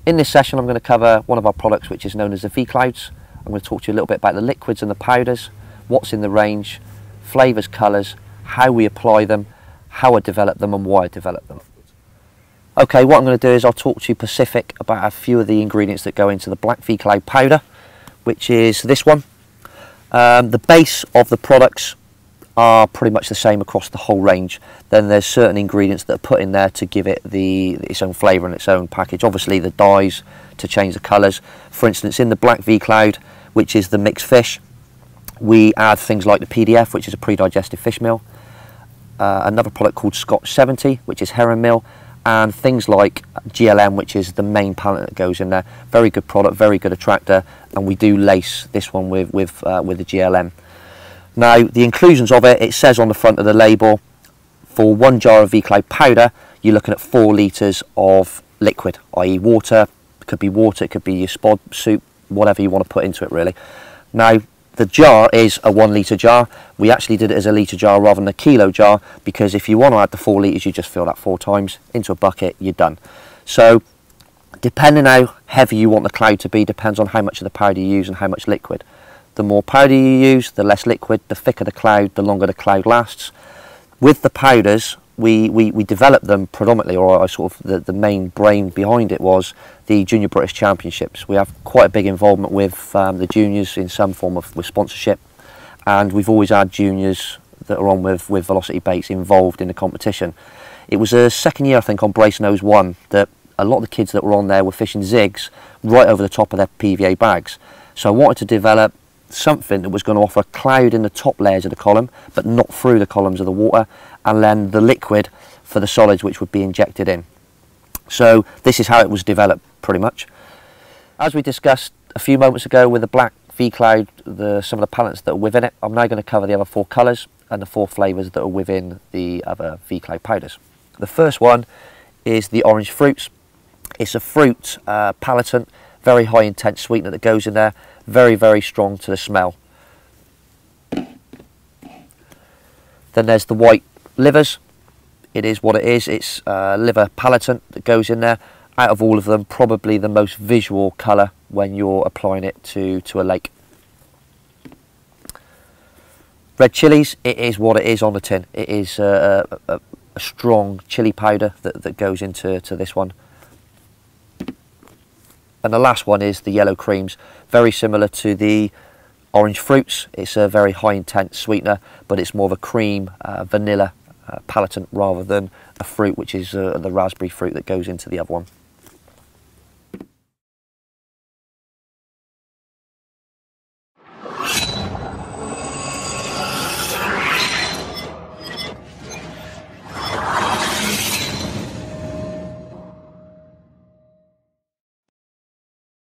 In this session I'm going to cover one of our products which is known as the V-Clouds. I'm going to talk to you a little bit about the liquids and the powders, what's in the range, flavours, colours, how we apply them, how I develop them and why I develop them. Okay, what I'm going to do is I'll talk to you specific about a few of the ingredients that go into the black V-Cloud powder, which is this one. The base of the products are pretty much the same across the whole range. Then there's certain ingredients that are put in there to give it its own flavour and its own package. Obviously the dyes to change the colours. For instance, in the black V-Cloud, which is the mixed fish, we add things like the PDF, which is a pre-digested fish meal, another product called Scotch 70, which is herring meal, and things like GLM, which is the main pellet that goes in there. Very good product, very good attractor, and we do lace this one with the GLM. Now, the inclusions of it says on the front of the label, for 1 jar of V-Cloud powder, you're looking at 4 litres of liquid, i.e. water. It could be water, it could be your spod, soup, whatever you want to put into it really. Now, the jar is a 1 litre jar. We actually did it as a litre jar rather than a kilo jar, because if you want to add the 4 litres, you just fill that 4 times into a bucket, you're done. So, depending how heavy you want the cloud to be, depends on how much of the powder you use and how much liquid. The more powder you use, the less liquid, the thicker the cloud, the longer the cloud lasts. With the powders, we developed them predominantly, or the main brain behind it was the Junior British Championships. We have quite a big involvement with the juniors in some form of with sponsorship, and we've always had juniors that are on with velocity baits involved in the competition. It was a second year, I think, on Brace Nose 1 that a lot of the kids that were on there were fishing Zigs right over the top of their PVA bags. So I wanted to develop something that was going to offer cloud in the top layers of the column but not through the columns of the water, and then the liquid for the solids which would be injected in. So this is how it was developed pretty much. As we discussed a few moments ago with the black V-Cloud, some of the pellets that are within it, I'm now going to cover the other 4 colours and the 4 flavours that are within the other V-Cloud powders. The first one is the orange fruits. It's a fruit palatant, very high intense sweetener that goes in there, very, very strong to the smell. Then there's the white livers. It is what it is. It's liver palatant that goes in there. Out of all of them, probably the most visual colour when you're applying it to a lake. Red chilies, it is what it is on the tin. It is a strong chili powder that goes into this one. And the last one is the yellow creams, very similar to the orange fruits. It's a very high intense sweetener, but it's more of a cream, vanilla palatant rather than a fruit, which is the raspberry fruit that goes into the other one.